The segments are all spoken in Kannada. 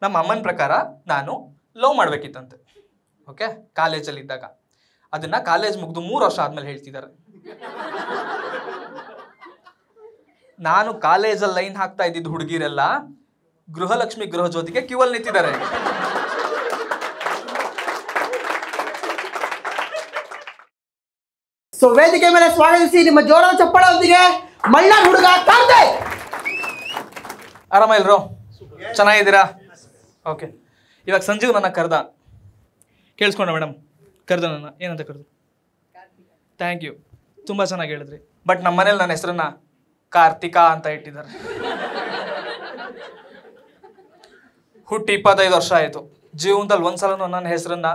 ನಮ್ಮ ಅಮ್ಮನ ಪ್ರಕಾರ ನಾನು ಲವ್ ಮಾಡಬೇಕಿತ್ತಂತೆ. ಓಕೆ, ಕಾಲೇಜಲ್ಲಿ ಇದ್ದಾಗ. ಅದನ್ನ ಕಾಲೇಜ್ ಮುಗಿದು 3 ವರ್ಷ ಆದ್ಮೇಲೆ ಹೇಳ್ತಿದ್ದಾರೆ. ನಾನು ಕಾಲೇಜಲ್ಲಿ ಲೈನ್ ಹಾಕ್ತಾ ಇದ್ದಿದ್ದು ಹುಡುಗಿರೆಲ್ಲ ಗೃಹಲಕ್ಷ್ಮಿ ಗೃಹ ಜ್ಯೋತಿಗೆ ಕ್ಯೂವಲ್ಲಿ ನಿಂತಿದ್ದಾರೆ. ಸೊ ವೇದಿಕೆ ಮೇಲೆ ಸ್ವಾಗತಿಸಿ ನಿಮ್ಮ ಜೋರಾದ ಚಪ್ಪಾಳೊಂದಿಗೆ ಮಲ್ನಾಡ್ ಹುಡುಗ ಕಾರ್ತಿಕ್. ಆರಾಮ ಇಲ್ರೋ? ಚೆನ್ನಾಗಿದ್ದೀರಾ? ಓಕೆ. ಇವಾಗ ಸಂಜೀವ್ ನನ್ನ ಕರೆದ, ಕೇಳಿಸ್ಕೊಂಡ ಮೇಡಮ್, ಕರೆದ ನನ್ನ. ಏನಂತ ಕರೆದು? ಥ್ಯಾಂಕ್ ಯು, ತುಂಬ ಚೆನ್ನಾಗಿ ಹೇಳಿದ್ರಿ. ಬಟ್ ನಮ್ಮ ಮನೇಲಿ ನನ್ನ ಹೆಸರನ್ನ ಕಾರ್ತಿಕಾ ಅಂತ ಇಟ್ಟಿದ್ದಾರೆ. ಹುಟ್ಟಿ 25 ವರ್ಷ ಆಯಿತು. ಜೀವನದಲ್ಲಿ ಒಂದ್ಸಲನೂ ನನ್ನ ಹೆಸರನ್ನ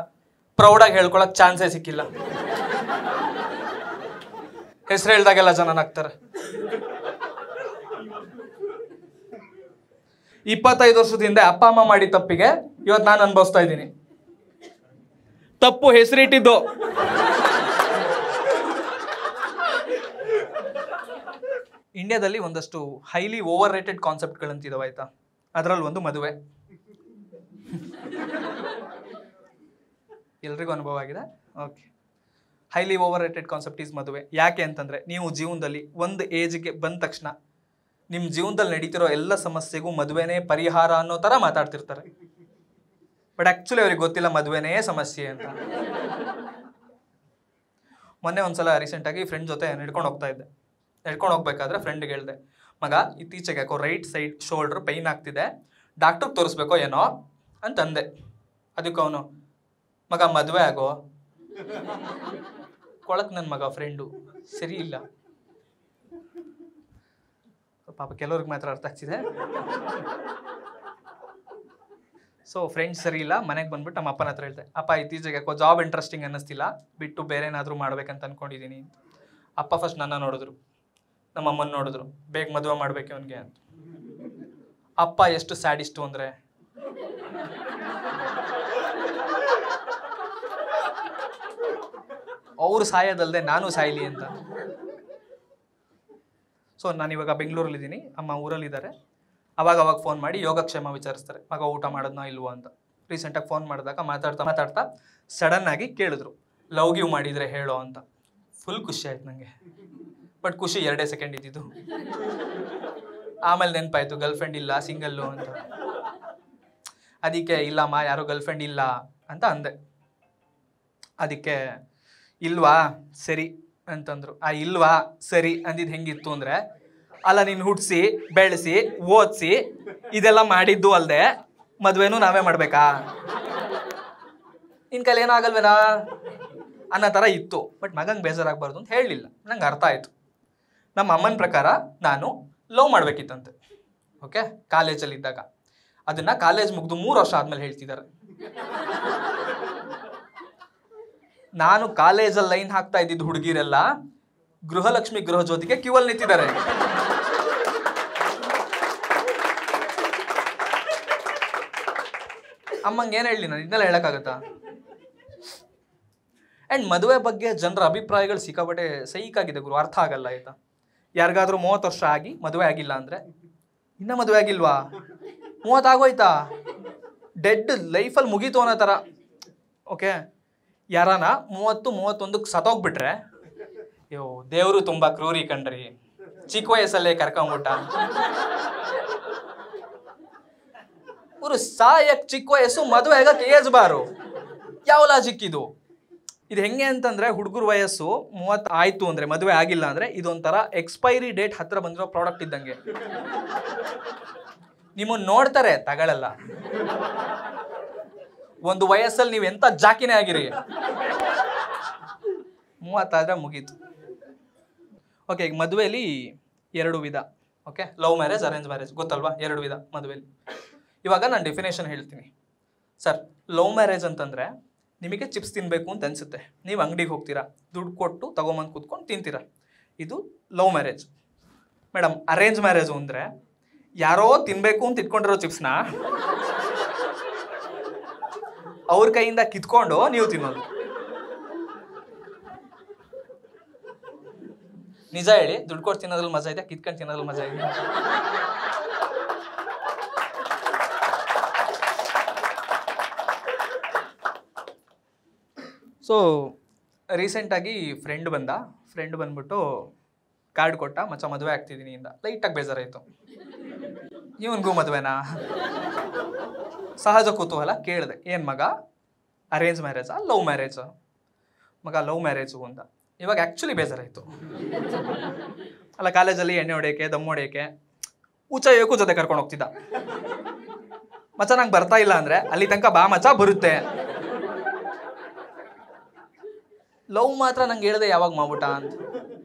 ಪ್ರೌಡಾಗಿ ಹೇಳ್ಕೊಳಕ್ ಚಾನ್ಸೇ ಸಿಕ್ಕಿಲ್ಲ. ಹೆಸರು ಹೇಳ್ದಾಗೆಲ್ಲ ಜನ ನಗ್ತಾರೆ. 25 ವರ್ಷದ ಹಿಂದೆ ಅಪ್ಪ ಅಮ್ಮ ಮಾಡಿದ ತಪ್ಪಿಗೆ ಇವತ್ತು ನಾನು ಅನುಭವಿಸ್ತಾ ಇದ್ದೀನಿ. ತಪ್ಪು ಹೆಸರಿಟ್ಟಿದ್ದು. ಇಂಡಿಯಾದಲ್ಲಿ ಒಂದಷ್ಟು ಹೈಲಿ ಓವರ್ ರೇಟೆಡ್ ಕಾನ್ಸೆಪ್ಟ್ಗಳಂತಿದಾವೆ, ಆಯ್ತಾ? ಅದರಲ್ಲಿ ಒಂದು ಮದುವೆ. ಎಲ್ರಿಗೂ ಅನುಭವ ಆಗಿದೆ. Okay, highly over rated concept is ಮದುವೆ. ಯಾಕೆ ಅಂತಂದರೆ, ನೀವು ಜೀವನದಲ್ಲಿ ಒಂದು ಏಜ್ಗೆ ಬಂದ ತಕ್ಷಣ ನಿಮ್ಮ ಜೀವನದಲ್ಲಿ ನಡೀತಿರೋ ಎಲ್ಲ ಸಮಸ್ಯೆಗೂ ಮದುವೆನೇ ಪರಿಹಾರ ಅನ್ನೋ ಥರ ಮಾತಾಡ್ತಿರ್ತಾರೆ. ಬಟ್ ಆ್ಯಕ್ಚುಲಿ ಅವ್ರಿಗೆ ಗೊತ್ತಿಲ್ಲ ಮದುವೆನೇ ಸಮಸ್ಯೆ ಅಂತ. ಮೊನ್ನೆ ಒಂದ್ಸಲ ರೀಸೆಂಟಾಗಿ ಫ್ರೆಂಡ್ ಜೊತೆ ನಡ್ಕೊಂಡು ಹೋಗ್ತಾ ಇದ್ದೆ. ನಡ್ಕೊಂಡು ಹೋಗ್ಬೇಕಾದ್ರೆ ಫ್ರೆಂಡ್ಗೆ ಹೇಳಿದೆ, ಮಗ ಇತ್ತೀಚೆಗೆ ಯಾಕೋ ರೈಟ್ ಸೈಡ್ ಶೋಲ್ಡ್ರ್ ಪೈನ್ ಆಗ್ತಿದೆ, ಡಾಕ್ಟ್ರಿಗೆ ತೋರಿಸ್ಬೇಕೋ ಏನೋ ಅಂತಂದೆ. ಅದಕ್ಕೆ ಅವನು, ಮಗ ಮದುವೆ ಆಗೋ. ಕೊಳಕ್ ನನ್ನ ಮಗ ಫ್ರೆಂಡು ಸರಿ ಇಲ್ಲ. ಪಾಪ ಕೆಲವ್ರಿಗೆ ಮಾತ್ರ ಅರ್ಥ ಆಗ್ತಿದೆ. ಸೊ ಫ್ರೆಂಡ್ಸ್ ಸರಿ ಇಲ್ಲ. ಮನೆಗೆ ಬಂದ್ಬಿಟ್ಟು ನಮ್ಮ ಅಪ್ಪನ ಹತ್ರ ಹೇಳ್ದೆ, ಅಪ್ಪ ಇತ್ತೀಚೆಗೆ ಯಾಕೋ ಜಾಬ್ ಇಂಟ್ರೆಸ್ಟಿಂಗ್ ಅನ್ನಿಸ್ತಿಲ್ಲ, ಬಿಟ್ಟು ಬೇರೆ ಏನಾದರೂ ಮಾಡ್ಬೇಕಂತ ಅಂದ್ಕೊಂಡಿದ್ದೀನಿ. ಅಪ್ಪ ಫಸ್ಟ್ ನನ್ನ ನೋಡಿದ್ರು, ನಮ್ಮ ಅಮ್ಮನ ನೋಡಿದ್ರು, ಬೇಗ ಮದುವೆ ಮಾಡ್ಬೇಕು ಅವನಿಗೆ ಅಂತ. ಅಪ್ಪ ಎಷ್ಟು ಸ್ಯಾಡಿಸ್ಟು ಅಂದರೆ, ಅವರು ಸಾಯೋದಲ್ಲದೆ ನಾನು ಸಾಯಲಿ ಅಂತ. ಸೊ ನಾನಿವಾಗ ಬೆಂಗಳೂರಲ್ಲಿದ್ದೀನಿ, ಅಮ್ಮ ಊರಲ್ಲಿದ್ದಾರೆ. ಅವಾಗ ಫೋನ್ ಮಾಡಿ ಯೋಗಕ್ಷೇಮ ವಿಚಾರಿಸ್ತಾರೆ, ಮಗ ಊಟ ಮಾಡೋದ್ನೋ ಇಲ್ವೋ ಅಂತ. ರೀಸೆಂಟಾಗಿ ಫೋನ್ ಮಾಡಿದಾಗ ಮಾತಾಡ್ತಾ ಸಡನ್ನಾಗಿ ಕೇಳಿದ್ರು, ಲವ್ ಗಿವ್ ಮಾಡಿದರೆ ಹೇಳೋ ಅಂತ. ಫುಲ್ ಖುಷಿ ಆಯ್ತು ನನಗೆ. ಬಟ್ ಖುಷಿ 2 ಸೆಕೆಂಡ್ ಇದ್ದಿದ್ದು. ಆಮೇಲೆ ನೆನಪಾಯ್ತು ಗರ್ಲ್ಫ್ರೆಂಡ್ ಇಲ್ಲ, ಸಿಂಗಲ್ಲು ಅಂತ. ಅದಕ್ಕೆ ಇಲ್ಲಮ್ಮ, ಯಾರೋ ಗರ್ಲ್ಫ್ರೆಂಡ್ ಇಲ್ಲ ಅಂತ ಅಂದೆ. ಅದಕ್ಕೆ ಇಲ್ವಾ ಸರಿ ಅಂತಂದ್ರು. ಆ ಇಲ್ವಾ ಸರಿ ಅಂದಿದ್ದು ಹೆಂಗಿತ್ತು ಅಂದರೆ, ಅಲ್ಲ ನೀನು ಹುಟ್ಟಿಸಿ ಬೆಳೆಸಿ ಓದಿಸಿ ಇದೆಲ್ಲ ಮಾಡಿದ್ದು ಅಲ್ಲದೆ ಮದುವೆನೂ ನಾವೇ ಮಾಡಬೇಕಾ, ನಿನ್ನ ಕೈಲಿ ಏನೂ ಆಗಲ್ವೇನಾ ಅನ್ನೋ ಥರ ಇತ್ತು. ಬಟ್ ಮಗಂಗೆ ಬೇಜಾರಾಗಬಾರ್ದು ಅಂತ ಹೇಳಲಿಲ್ಲ. ನಂಗೆ ಅರ್ಥ ಆಯಿತು. ನಮ್ಮ ಅಮ್ಮನ ಪ್ರಕಾರ ನಾನು ಲವ್ ಮಾಡಬೇಕಿತ್ತಂತೆ. ಓಕೆ, ಕಾಲೇಜಲ್ಲಿ ಇದ್ದಾಗ. ಅದನ್ನು ಕಾಲೇಜ್ ಮುಗಿದು 3 ವರ್ಷ ಆದಮೇಲೆ ಹೇಳ್ತಿದ್ದಾರೆ. ನಾನು ಕಾಲೇಜಲ್ಲಿ ಲೈನ್ ಹಾಕ್ತಾ ಇದ್ದಿದ್ದು ಹುಡುಗಿರೆಲ್ಲ ಗೃಹಲಕ್ಷ್ಮಿ ಗೃಹ ಜ್ಯೋತಿಗೆ ಕ್ಯೂವಲ್ಲಿ ನಿಂತಿದ್ದಾರೆ. ಅಮ್ಮಂಗೆ ಏನು ಹೇಳಲಿ ನಾನು? ಇದನ್ನೆಲ್ಲ ಹೇಳೋಕ್ಕಾಗತ್ತಾ? ಆ್ಯಂಡ್ ಮದುವೆ ಬಗ್ಗೆ ಜನರ ಅಭಿಪ್ರಾಯಗಳು ಸಿಕ್ಕಾಪಟ್ಟೆ ಸೈಕಾಗಿದೆ ಗುರು, ಅರ್ಥ ಆಗಲ್ಲ, ಆಯಿತಾ? ಯಾರಿಗಾದ್ರೂ 30 ವರ್ಷ ಆಗಿ ಮದುವೆ ಆಗಿಲ್ಲ ಅಂದರೆ, ಇನ್ನೂ ಮದುವೆ ಆಗಿಲ್ವಾ, 30 ಆಗೋಯ್ತಾ, ಡೆಡ್ ಲೈಫಲ್ಲಿ ಮುಗೀತು ಅನ್ನೋ ಥರ. ಓಕೆ, ಯಾರಾನ 30-31ಕ್ಕೆ ಸತ್ತೋಗ್ಬಿಟ್ರೆ, ಅಯ್ಯೋ ದೇವರು ತುಂಬ ಕ್ರೂರಿ ಕಣ್ರಿ, ಚಿಕ್ಕ ವಯಸ್ಸಲ್ಲೇ ಕರ್ಕೊಂಬಿಟ್ಟ. ಇವರು ಸಾಯಕ್ ಚಿಕ್ಕ ವಯಸ್ಸು, ಮದುವೆ ಆಗಕ್ಕೆ ಏಜ್ ಬಾರು. ಯಾವ ಲಾಜಿಕ್ ಇದು? ಇದು ಹೆಂಗೆ ಅಂತಂದರೆ, ಹುಡುಗರ ವಯಸ್ಸು 30 ಆಯಿತು ಅಂದರೆ ಮದುವೆ ಆಗಿಲ್ಲ ಅಂದರೆ ಇದೊಂಥರ ಎಕ್ಸ್ಪೈರಿ ಡೇಟ್ ಹತ್ತಿರ ಬಂದಿರೋ ಪ್ರಾಡಕ್ಟ್ ಇದ್ದಂಗೆ. ನಿಮ್ಮನ್ನು ನೋಡ್ತಾರೆ, ತಗೊಳ್ಳಲ್ಲ. ಒಂದು ವಯಸ್ಸಲ್ಲಿ ನೀವು ಎಂಥ ಜಾಕಿನೇ ಆಗಿರಿ, 30 ಆದರೆ ಮುಗೀತು. ಓಕೆ, ಈಗ ಮದುವೆಯಲ್ಲಿ 2 ವಿಧ. Okay, love marriage, arrange marriage, ಗೊತ್ತಲ್ವಾ? 2 ವಿಧ ಮದುವೆಯಲ್ಲಿ. ಇವಾಗ ನಾನು ಡೆಫಿನೇಷನ್ ಹೇಳ್ತೀನಿ. ಸರ್, ಲವ್ ಮ್ಯಾರೇಜ್ ಅಂತಂದರೆ ನಿಮಗೆ ಚಿಪ್ಸ್ ತಿನ್ನಬೇಕು ಅಂತ ಅನಿಸುತ್ತೆ, ನೀವು ಅಂಗಡಿಗೆ ಹೋಗ್ತೀರಾ, ದುಡ್ಡು ಕೊಟ್ಟು ತೊಗೊಂಬಂದು ಕೂತ್ಕೊಂಡು ತಿಂತೀರಾ, ಇದು love marriage. Madam, arrange marriage ಅಂದರೆ ಯಾರೋ ತಿನ್ನಬೇಕು ಅಂತ ಇಟ್ಕೊಂಡಿರೋ ಚಿಪ್ಸ್ನ ಅವ್ರ ಕೈಯಿಂದ ಕಿತ್ಕೊಂಡು ನೀವು ತಿನ್ನೋದು. ನಿಜ ಹೇಳಿ, ದುಡ್ಡು ಕೊಟ್ಟು ತಿನ್ನೋದ್ರಲ್ಲಿ ಮಜಾ ಇದೆ, ಕಿತ್ಕೊಂಡು ತಿನ್ನೋದ್ರಲ್ಲಿ ಮಜಾ ಇದೆ? ಸೊ ರೀಸೆಂಟಾಗಿ ಫ್ರೆಂಡ್ ಬಂದ್ಬಿಟ್ಟು ಕಾರ್ಡ್ ಕೊಟ್ಟ, ಮಚ್ಚ ಮದುವೆ ಆಗ್ತಿದ್ದೀನಿ ಇಂದ. ಲೈಟಾಗಿ ಬೇಜಾರಾಯಿತು, ಇವನಿಗೂ ಮದುವೆನಾ? ಸಹಜ ಕುತೂಹಲ ಕೇಳಿದೆ, ಏನು ಮಗ ಅರೇಂಜ್ ಮ್ಯಾರೇಜಾ ಲವ್ ಮ್ಯಾರೇಜಾ? ಮಗ ಲವ್ ಮ್ಯಾರೇಜು ಅಂದ. ಇವಾಗ ಆ್ಯಕ್ಚುಲಿ ಬೇಜಾರಾಯಿತು. ಅಲ್ಲ, ಕಾಲೇಜಲ್ಲಿ ಎಣ್ಣೆ ಹೊಡೆಯೋಕ್ಕೆ ದಮ್ಮು ಹೊಡೆಯೋಕ್ಕೆ ಉಚ್ಚಯ್ಯಕ್ಕೂ ಜೊತೆ ಕರ್ಕೊಂಡು ಹೋಗ್ತಿದ್ದ. ಮಚ್ಚ ನಂಗೆ ಬರ್ತಾ ಇಲ್ಲ ಅಂದರೆ ಅಲ್ಲಿ ತನಕ ಬಾ ಮಚ್ಚ ಬರುತ್ತೆ. ಲವ್ ಮಾತ್ರ ನಂಗೆ ಹೇಳ್ದೆ ಯಾವಾಗ ಮಾಡ್ಬಿಟ್ಟ ಅಂತ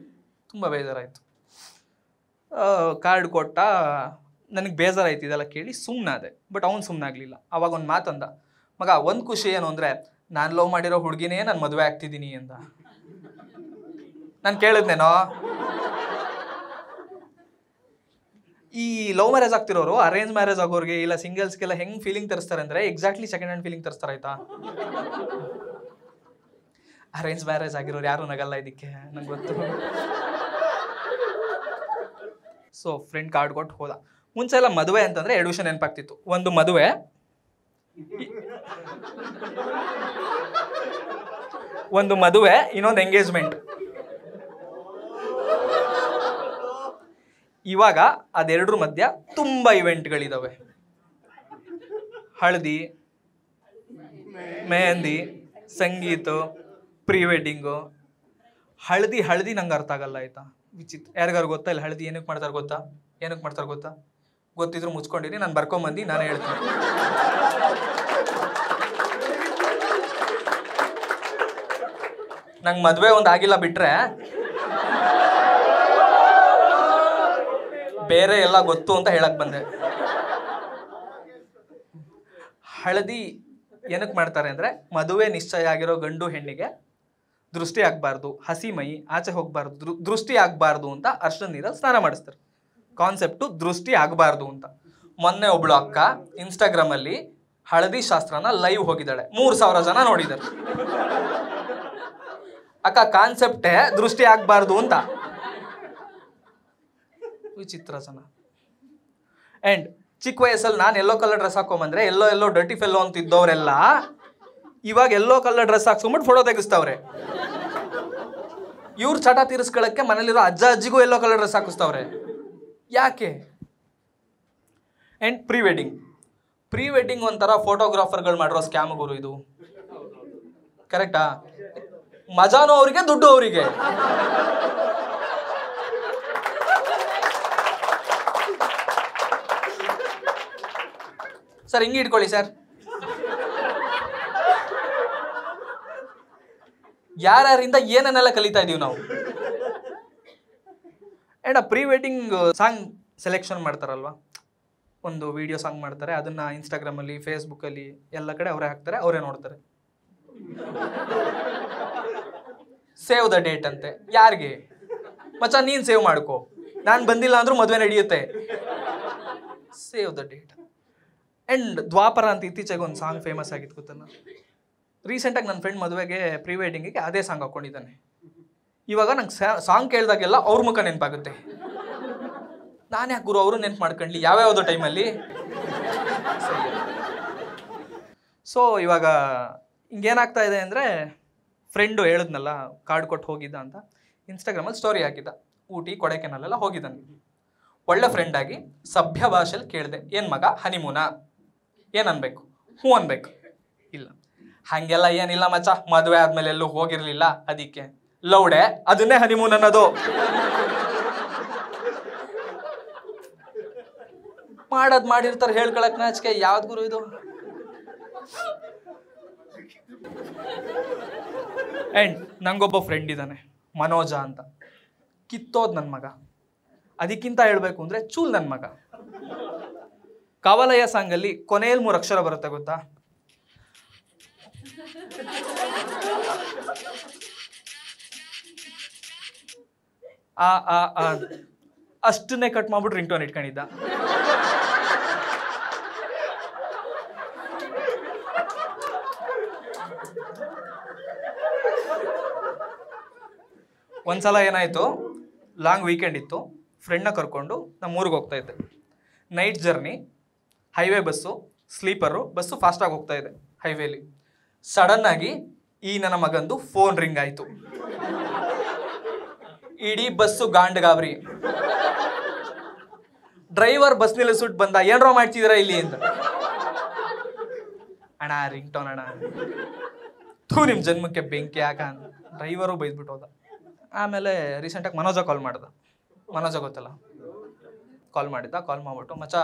ತುಂಬ ಬೇಜಾರಾಯಿತು. ಕಾರ್ಡ್ ಕೊಟ್ಟ, ನನಗೆ ಬೇಜಾರಾಯ್ತು ಇದೆಲ್ಲ ಕೇಳಿ, ಸುಮ್ಮನಾದೆ. ಬಟ್ ಅವ್ನು ಸುಮ್ಮನಾಗಲಿಲ್ಲ. ಅವಾಗ ಒಂದು ಮಾತಂದ, ಮಗ ಒಂದು ಖುಷಿ ಏನು ಅಂದರೆ ನಾನು ಲವ್ ಮಾಡಿರೋ ಹುಡುಗಿನೇ ನಾನು ಮದುವೆ ಆಗ್ತಿದ್ದೀನಿ ಅಂದ. ನಾನು ಕೇಳಿದ್ನೇನೋ, ಈ ಲವ್ ಮ್ಯಾರೇಜ್ ಆಗ್ತಿರೋರು ಅರೇಂಜ್ ಮ್ಯಾರೇಜ್ ಆಗೋರಿಗೆ ಇಲ್ಲ ಸಿಂಗಲ್ಸ್ಗೆಲ್ಲ ಹೆಂಗೆ ಫೀಲಿಂಗ್ ತರಿಸ್ತಾರೆ ಅಂದರೆ ಎಕ್ಸಾಕ್ಟ್ಲಿ ಸೆಕೆಂಡ್ ಹ್ಯಾಂಡ್ ಫೀಲಿಂಗ್ ತರಿಸ್ತಾರೆ, ಆಯ್ತಾ? ಅರೇಂಜ್ ಮ್ಯಾರೇಜ್ ಆಗಿರೋರು ಯಾರು ನಗಲ್ಲ ಇದಕ್ಕೆ, ನಂಗೆ ಗೊತ್ತು. ಸೊ ಫ್ರೆಂಡ್ ಕಾರ್ಡ್ ಕೊಟ್ಟು ಹೋದ. ಮುಂಚೆ ಎಲ್ಲ ಮದುವೆ ಅಂತಂದರೆ 2 ವಿಷಯ ನೆನಪಾಗ್ತಿತ್ತು. ಒಂದು ಮದುವೆ, ಇನ್ನೊಂದು ಎಂಗೇಜ್ಮೆಂಟ್. ಇವಾಗ ಅದೆರಡರ ಮಧ್ಯ ತುಂಬ ಇವೆಂಟ್ಗಳಿದ್ದಾವೆ. ಹಳದಿ, ಮೆಹಂದಿ, ಸಂಗೀತ, ಪ್ರೀ ವೆಡ್ಡಿಂಗು. ಹಳದಿ ನಂಗೆ ಅರ್ಥ ಆಗಲ್ಲ, ಆಯ್ತಾ? ವಿಚಿತ್ರ. ಯಾರಿಗಾರು ಗೊತ್ತಾ ಇಲ್ಲ ಹಳದಿ ಏನಕ್ಕೆ ಮಾಡ್ತಾರೆ ಗೊತ್ತಾ? ಗೊತ್ತಿದ್ರು ಮುಚ್ಕೊಂಡಿರಿ, ನಾನು ಬರ್ಕೊಂಬಂದು ನಾನೇ ಹೇಳ್ತೀನಿ. ನಂಗೆ ಮದುವೆ ಒಂದು ಆಗಿಲ್ಲ ಬಿಟ್ರೆ ಬೇರೆ ಎಲ್ಲ ಗೊತ್ತು ಅಂತ ಹೇಳಕ್ ಬಂದೆ. ಹಳದಿ ಏನಕ್ಕೆ ಮಾಡ್ತಾರೆ ಅಂದರೆ, ಮದುವೆ ನಿಶ್ಚಯ ಆಗಿರೋ ಗಂಡು ಹೆಣ್ಣಿಗೆ ದೃಷ್ಟಿ ಆಗಬಾರ್ದು, ಹಸಿ ಮೈ ಆಚೆ ಹೋಗಬಾರ್ದು, ದೃಷ್ಟಿ ಆಗಬಾರ್ದು ಅಂತ ಅರ್ಶಿನ ನೀರಲ್ಲಿ ಸ್ನಾನ ಮಾಡಿಸ್ತಾರೆ. ಕಾನ್ಸೆಪ್ಟು ದೃಷ್ಟಿ ಆಗಬಾರ್ದು ಅಂತ. ಮೊನ್ನೆ ಒಬ್ಳು ಅಕ್ಕ ಇನ್ಸ್ಟಾಗ್ರಾಮಲ್ಲಿ ಹಳದಿ ಶಾಸ್ತ್ರನ ಲೈವ್ ಹೋಗಿದ್ದಾಳೆ, 3000 ಜನ ನೋಡಿದ್ದಾರೆ. ಅಕ್ಕ ಕಾನ್ಸೆಪ್ಟೇ ದೃಷ್ಟಿ ಆಗಬಾರ್ದು ಅಂತ. ವಿಚಿತ್ರ ಜನ. ಆ್ಯಂಡ್ ಚಿಕ್ಕ ವಯಸ್ಸಲ್ಲಿ ನಾನು ಎಲ್ಲೋ ಕಲರ್ ಡ್ರೆಸ್ ಹಾಕೊಂಬಂದ್ರೆ ಎಲ್ಲೋ ಡರ್ಟಿ ಫೆಲ್ಲೋ ಅಂತ ಇದ್ದವರೆಲ್ಲ ಇವಾಗ ಎಲ್ಲೋ ಕಲರ್ ಡ್ರೆಸ್ ಹಾಕ್ಸ್ಕೊಂಬಿಟ್ಟು ಫೋಟೋ ತೆಗಿಸ್ತಾವ್ರೆ. ಇವ್ರ ಚಟ ತೀರಿಸ್ಕೊಳ್ಳೋಕ್ಕೆ ಮನೇಲಿರೋ ಅಜ್ಜ ಅಜ್ಜಿಗೂ ಎಲ್ಲೋ ಕಲರ್ ಡ್ರೆಸ್ ಹಾಕಿಸ್ತಾವ್ರೆ. ಯಾಕೆ? ಆ್ಯಂಡ್ ಪ್ರೀ ವೆಡ್ಡಿಂಗ್ ಒಂಥರ ಫೋಟೋಗ್ರಾಫರ್ಗಳು ಮಾಡಿರೋ ಸ್ಕ್ಯಾಮ್ ಗುರು ಇದು. ಕರೆಕ್ಟಾ? ಮಜಾನೋ ಅವರಿಗೆ, ದುಡ್ಡು ಅವರಿಗೆ. ಸರ್ ಹಿಂಗೆ ಇಟ್ಕೊಳ್ಳಿ ಸರ್. ಯಾರ್ಯಾರಿಂದ ಏನನ್ನೆಲ್ಲ ಕಲಿತಾ ಇದೀವಿ ನಾವು. ಆ್ಯಂಡ್ ಆ ಪ್ರೀ ವೆಡ್ಡಿಂಗ್ ಸಾಂಗ್ ಸೆಲೆಕ್ಷನ್ ಮಾಡ್ತಾರಲ್ವ, ಒಂದು ವಿಡಿಯೋ ಸಾಂಗ್ ಮಾಡ್ತಾರೆ, ಅದನ್ನು ಇನ್ಸ್ಟಾಗ್ರಾಮಲ್ಲಿ ಫೇಸ್ಬುಕ್ಕಲ್ಲಿ ಎಲ್ಲ ಕಡೆ ಅವರೇ ಹಾಕ್ತಾರೆ, ಅವರೇ ನೋಡ್ತಾರೆ. ಸೇವ್ ದ ಡೇಟ್ ಅಂತೆ. ಯಾರಿಗೆ? ಮಚ್ಚ ನೀನು ಸೇವ್ ಮಾಡ್ಕೋ, ನಾನು ಬಂದಿಲ್ಲ ಅಂದ್ರೂ ಮದುವೆ ನಡೆಯುತ್ತೆ. Save the date. ಆ್ಯಂಡ್ ದ್ವಾಪರ ಅಂತ ಇತ್ತೀಚೆಗೆ ಒಂದು ಸಾಂಗ್ ಫೇಮಸ್ ಆಗಿತ್ತು ಗೊತ್ತಲ್ಲ. ರೀಸೆಂಟಾಗಿ ನನ್ನ ಫ್ರೆಂಡ್ ಮದುವೆಗೆ ಪ್ರೀ ವೆಡ್ಡಿಂಗಿಗೆ ಅದೇ ಸಾಂಗ್ ಹಾಕ್ಕೊಂಡಿದ್ದಾನೆ. ಇವಾಗ ನಂಗೆ ಸಾಂಗ್ ಕೇಳಿದಾಗೆಲ್ಲ ಅವ್ರ ಮುಖ ನೆನಪಾಗುತ್ತೆ. ನಾನು ಯಾಕೆ ಗುರು ಅವರು ನೆನ್ಪು ಮಾಡ್ಕೊಂಡ್ಲಿ ಯಾವ್ಯಾವುದೋ ಟೈಮಲ್ಲಿ. ಸೊ ಇವಾಗ ಹಿಂಗೇನಾಗ್ತಾ ಇದೆ ಅಂದರೆ, ಫ್ರೆಂಡು ಹೇಳಿದ್ನಲ್ಲ ಕಾರ್ಡ್ ಕೊಟ್ಟು ಹೋಗಿದ್ದ ಅಂತ, ಇನ್ಸ್ಟಾಗ್ರಾಮಲ್ಲಿ ಸ್ಟೋರಿ ಹಾಕಿದ್ದ. ಊಟಿ ಕೊಡೈಕೆನಲ್ಲೆಲ್ಲ ಹೋಗಿದ್ದಾನೆ. ಒಳ್ಳೆ ಫ್ರೆಂಡಾಗಿ ಸಭ್ಯ ಭಾಷೆಯಲ್ಲಿ ಕೇಳಿದೆ, ಏನು ಮಗ ಹನಿಮೂನಾ? ಏನು ಅನ್ಬೇಕು? ಹ್ಞೂ ಅನ್ಬೇಕು. ಇಲ್ಲ ಹಾಗೆಲ್ಲ ಏನಿಲ್ಲ ಮಚ್ಚ, ಮದುವೆ ಆದಮೇಲೆ ಎಲ್ಲೂ ಹೋಗಿರಲಿಲ್ಲ, ಅದಕ್ಕೆ ಲೌಡೆ, ಅದನ್ನೇ ಹನಿಮೂನ್ ಅನ್ನೋದು. ಮಾಡೋದು ಮಾಡಿರ್ತಾರೆ, ಹೇಳ್ಕೊಳಕ್ ನಾಚಿಕೆ. ಯಾವ್ದು ಗುರು ಇದು? ಆ್ಯಂಡ್ ನಂಗೊಬ್ಬ ಫ್ರೆಂಡ್ ಇದ್ದಾನೆ ಮನೋಜ ಅಂತ. ಕಿತ್ತೋದ್ ನನ್ನ ಮಗ. ಅದಕ್ಕಿಂತ ಹೇಳ್ಬೇಕು ಅಂದರೆ ಚೂಲ್ ನನ್ನ ಮಗ. ಕವಲಯ್ಯ ಸಾಂಗಲ್ಲಿ ಕೊನೆಯಲ್ಲಿ 3 ಅಕ್ಷರ ಬರುತ್ತೆ ಗೊತ್ತಾ? ಅಷ್ಟನ್ನೇ ಕಟ್ ಮಾಡ್ಬಿಟ್ಟು ರಿಂಗ್ ಟೋನ್ ಇಟ್ಕೊಂಡಿದ್ದ. ಒಂದ್ಸಲ ಏನಾಯಿತು, ಲಾಂಗ್ ವೀಕೆಂಡ್ ಇತ್ತು, ಫ್ರೆಂಡ್ನ ಕರ್ಕೊಂಡು ನಮ್ಮ ಊರಿಗೆ ಹೋಗ್ತಾ ಇದ್ದೆ. Night journey, highway bus, sleeper, bus ಫಾಸ್ಟಾಗಿ ಹೋಗ್ತಾ ಇದೆ ಹೈವೇಲಿ. ಸಡನ್ನಾಗಿ ಈ ನನ್ನ ಮಗಂದು ಫೋನ್ ರಿಂಗ್ ಆಯ್ತು. ಇಡೀ ಬಸ್ಸು ಗಾಂಡ್ ಗಾಬರಿ. ಡ್ರೈವರ್ ಬಸ್ ನಿಲ್ಲಿಸ್ಬಿಟ್ಟು ಬಂದ, ಏನ್ರೋ ಮಾಡ್ತಿದ್ದೀರಾ ಇಲ್ಲಿ ಅಂತ. ಅಣ್ಣ ರಿಂಗ್ ಟೋನ್ ಅಣ್ಣ, ನಿಮ್ಮ ಜನ್ಮಕ್ಕೆ ಬೆಂಕಿ ಯಾಕ ಅಂತ ಡ್ರೈವರು ಬೈದ್ಬಿಟ್ಟು ಹೋದ. ಆಮೇಲೆ ರೀಸೆಂಟಾಗಿ ಮನೋಜ ಕಾಲ್ ಮಾಡ್ದ. ಮನೋಜ ಗೊತ್ತಲ್ಲ, ಕಾಲ್ ಮಾಡಿದ್ದ. ಕಾಲ್ ಮಾಡ್ಬಿಟ್ಟು ಮಚ್ಚ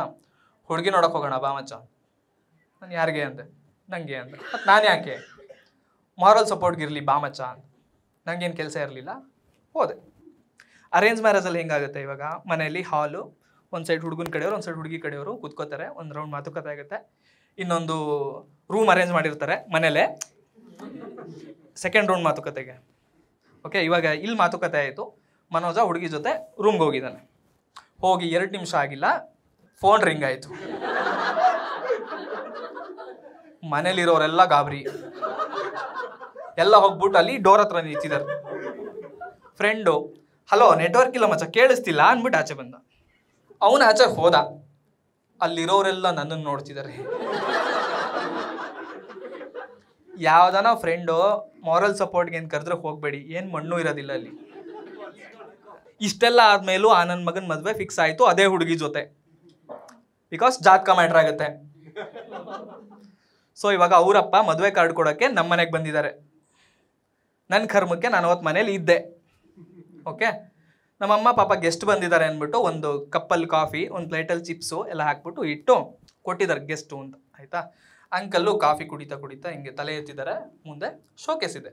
ಹುಡುಗಿ ನೋಡೋಕೆ ಹೋಗೋಣ ಬಾ ಮಚ್ಚ. ನಾನು ಯಾರಿಗೆ ಅಂದೆ, ನನಗೆ ಅಂದೆ. ಮತ್ತು ನಾನು ಯಾಕೆ, ಮಾರಲ್ ಸಪೋರ್ಟ್ಗಿರಲಿ ಬಾ ಮಚ್ಚ ಅಂತ. ನನಗೇನು ಕೆಲಸ ಇರಲಿಲ್ಲ, ಹೋದೆ. ಅರೇಂಜ್ ಮ್ಯಾರೇಜಲ್ಲಿ ಹೆಂಗಾಗುತ್ತೆ, ಇವಾಗ ಮನೆಯಲ್ಲಿ ಹಾಲು, ಒಂದು ಸೈಡ್ ಹುಡುಗನ ಕಡೆಯವರು, ಒಂದು ಸೈಡ್ ಹುಡುಗಿ ಕಡೆಯವರು ಕೂತ್ಕೋತಾರೆ, ಒಂದು ರೌಂಡ್ ಮಾತುಕತೆ ಆಗುತ್ತೆ. ಇನ್ನೊಂದು ರೂಮ್ ಅರೇಂಜ್ ಮಾಡಿರ್ತಾರೆ ಮನೇಲೆ, ಸೆಕೆಂಡ್ ರೌಂಡ್ ಮಾತುಕತೆಗೆ. ಓಕೆ, ಇವಾಗ ಇಲ್ಲಿ ಮಾತುಕತೆ ಆಯಿತು. ಮನೋಜ ಹುಡುಗಿ ಜೊತೆ ರೂಮ್ಗೆ ಹೋಗಿದ್ದಾನೆ. ಹೋಗಿ 2 ನಿಮಿಷ ಆಗಿಲ್ಲ, ಫೋನ್ ರಿಂಗ್ ಆಯಿತು. ಮನೇಲಿರೋರೆಲ್ಲ ಗಾಬರಿ, ಎಲ್ಲ ಹೋಗ್ಬಿಟ್ಟು ಅಲ್ಲಿ ಡೋರ್ ಹತ್ರ ನಿಂತಿದ್ದಾರೆ. ಫ್ರೆಂಡು ಹಲೋ ನೆಟ್ವರ್ಕ್ ಇಲ್ಲ ಮಚ್ಚ ಕೇಳಿಸ್ತಿಲ್ಲ ಅಂದ್ಬಿಟ್ಟು ಆಚೆ ಬಂದ. ಅವನು ಆಚೆ ಹೋದ. ಅಲ್ಲಿರೋರೆಲ್ಲ ನನ್ನನ್ನು ನೋಡ್ತಿದ್ದಾರೆ. ಯಾವ್ದಾನ ಫ್ರೆಂಡು ಮಾರಲ್ ಸಪೋರ್ಟ್ಗೆ ಏನು ಕರೆದ್ರೆ ಹೋಗಬೇಡಿ, ಏನು ಮಣ್ಣು ಇರೋದಿಲ್ಲ ಅಲ್ಲಿ. ಇಷ್ಟೆಲ್ಲ ಆದ್ಮೇಲೂ ಆ ನನ್ನ ಮಗನ ಮದುವೆ ಫಿಕ್ಸ್ ಆಯಿತು ಅದೇ ಹುಡುಗಿ ಜೊತೆ, ಬಿಕಾಸ್ ಜಾತಕ ಮ್ಯಾಟ್ರ್ ಆಗುತ್ತೆ. ಸೊ ಇವಾಗ ಅವರಪ್ಪ ಮದುವೆ ಕಾರ್ಡ್ ಕೊಡೋಕ್ಕೆ ನಮ್ಮ ಮನೆಗೆ ಬಂದಿದ್ದಾರೆ. ನನ್ನ ಕರ್ಮಕ್ಕೆ ನಾನು ಅವತ್ತು ಮನೇಲಿ ಇದ್ದೆ. ಓಕೆ, ನಮ್ಮಮ್ಮ ಪಾಪ ಗೆಸ್ಟ್ ಬಂದಿದ್ದಾರೆ ಅಂದ್ಬಿಟ್ಟು ಒಂದು ಕಪ್ಪಲ್ಲಿ ಕಾಫಿ, ಒಂದು ಪ್ಲೇಟಲ್ಲಿ ಚಿಪ್ಸು ಎಲ್ಲ ಹಾಕ್ಬಿಟ್ಟು ಇಟ್ಟು ಕೊಟ್ಟಿದ್ದಾರೆ ಗೆಸ್ಟು ಅಂತ. ಆಯಿತಾ, ಅಂಕಲ್ಲು ಕಾಫಿ ಕುಡಿತಾ ಕುಡಿತಾ ಹಿಂಗೆ ತಲೆ ಎತ್ತಿದ್ದಾರೆ. ಮುಂದೆ ಶೋಕೇಸ್ ಇದೆ.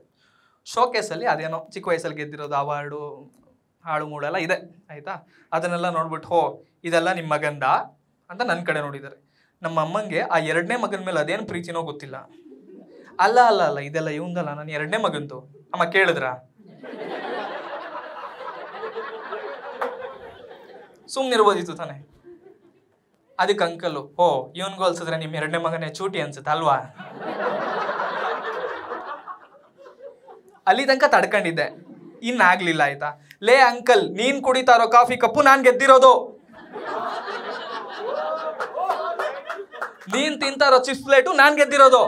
ಶೋಕೇಸಲ್ಲಿ ಅದೇನೋ ಚಿಕ್ಕ ವಯಸ್ಸಲ್ಲಿ ಗೆದ್ದಿರೋದು ಅವಾರ್ಡು ಹಾಳು ಮೂಳೆಲ್ಲ ಇದೆ. ಆಯಿತಾ, ಅದನ್ನೆಲ್ಲ ನೋಡ್ಬಿಟ್ಟು ಹೋ ಇದೆಲ್ಲ ನಿಮ್ಮ ಮಗಂದ ಅಂತ ನನ್ನ ಕಡೆ ನೋಡಿದ್ದಾರೆ. ನಮ್ಮ ಅಮ್ಮಂಗೆ ಆ 2ನೇ ಮಗನ ಮೇಲೆ ಅದೇನು ಪ್ರೀತಿನೋ ಗೊತ್ತಿಲ್ಲ. ಅಲ್ಲ ಅಲ್ಲ ಅಲ್ಲ ಇದೆಲ್ಲ ಇವಂದಲ್ಲ, ನಾನು 2ನೇ ಮಗಂದು. ಅಮ್ಮ ಕೇಳಿದ್ರಾ? ಸುಮ್ಮನಿರ್ಬೋದಿತ್ತು ತಾನೆ. ಅದಕ್ಕೆ ಅಂಕಲ್ಲು ಓ ಇವನ್ಗೂ ಹೋಲ್ಸಿದ್ರೆ ನಿಮ್ಮ 2ನೇ ಮಗನೇ ಚೂಟಿ ಅನ್ಸುತ್ತೆ ಅಲ್ವಾ. ಅಲ್ಲಿ ತನಕ ತಡ್ಕೊಂಡಿದ್ದೆ, ಇನ್ನಾಗ್ಲಿಲ್ಲ. ಆಯ್ತಾ, ಲೇ ಅಂಕಲ್ ನೀನ್ ಕುಡಿತಾ ಇರೋ ಕಾಫಿ ಕಪ್ಪು ನಾನ್ ಗೆದ್ದಿರೋದು, ನೀನ್ ತಿಂತಾ ಇರೋ ಚಿಪ್ಸ್ ಪ್ಲೇಟು ನಾನ್ ಗೆದ್ದಿರೋದು.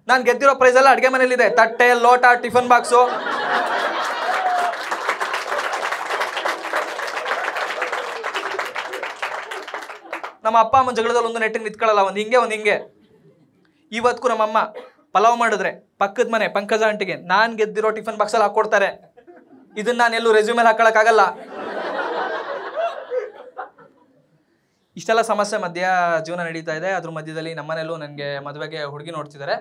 ನಾನ್ ಗೆದ್ದಿರೋ ಪ್ರೈಸ್ ಎಲ್ಲ ಅಡ್ಗೆ ಮನೇಲಿದೆ, ತಟ್ಟೆ ಲೋಟ ಟಿಫನ್ ಬಾಕ್ಸು. ನಮ್ಮ ಅಪ್ಪ ಅಮ್ಮ ಜಗಳದಲ್ಲಿ ಒಂದು ನೆಟ್ಟಿಗೆ ನಿಂತ್ಕೊಳ್ಳಲ್ಲ, ಒಂದು ಹಿಂಗೆ. ಇವತ್ತಿಗೂ ನಮ್ಮಮ್ಮ ಪಲಾವ್ ಮಾಡಿದ್ರೆ ಪಕ್ಕದ ಮನೆ ಪಂಕಜ ಆಂಟಿಗೆ ನಾನು ಗೆದ್ದಿರೋ ಟಿಫನ್ ಬಾಕ್ಸಲ್ಲಿ ಹಾಕ್ಕೊಡ್ತಾರೆ. ಇದನ್ನ ನಾನು ಎಲ್ಲೂ ರೆಸ್ಯೂಮೇಲೆ ಹಾಕೊಳಕ್ಕಾಗಲ್ಲ. ಇಷ್ಟೆಲ್ಲ ಸಮಸ್ಯೆ ಮಧ್ಯ ಜೀವನ ನಡೀತಾ ಇದೆ. ಅದ್ರ ಮಧ್ಯದಲ್ಲಿ ನಮ್ಮನೇಲೂ ನನಗೆ ಮದುವೆಗೆ ಹುಡುಗಿ ನೋಡ್ತಿದ್ದಾರೆ.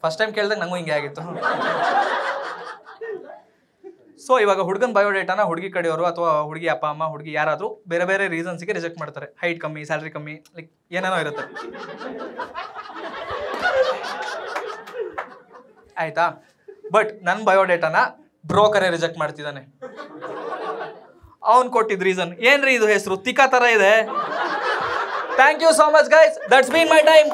ಫಸ್ಟ್ ಟೈಮ್ ಕೇಳಿದಾಗ ನಂಗೂ ಹಿಂಗೆ ಆಗಿತ್ತು. ಸೊ ಇವಾಗ ಹುಡುಗನ ಬಯೋಡೇಟಾನ ಹುಡುಗಿ ಕಡೆಯವರು ಅಥವಾ ಹುಡುಗಿ ಅಪ್ಪ ಅಮ್ಮ ಹುಡುಗಿ ಯಾರಾದರೂ ಬೇರೆ ಬೇರೆ ರೀಸನ್ಸ್ಗೆ ರಿಜೆಕ್ಟ್ ಮಾಡ್ತಾರೆ. ಹೈಟ್ ಕಮ್ಮಿ, ಸ್ಯಾಲ್ರಿ ಕಮ್ಮಿ, ಲೈಕ್ ಏನೇನೋ ಇರುತ್ತೆ. ಆಯ್ತಾ, ಬಟ್ ನನ್ನ ಬಯೋಡೇಟಾನ ಬ್ರೋಕರೇ ರಿಜೆಕ್ಟ್ ಮಾಡ್ತಿದ್ದಾನೆ. ಅವನು ಕೊಟ್ಟಿದ್ದ ರೀಸನ್ ಏನ್ರಿ ಇದು ಹೆಸರು ತಿಕ್ಕ ಥರ ಇದೆ. Thank you so much guys, that's been my time.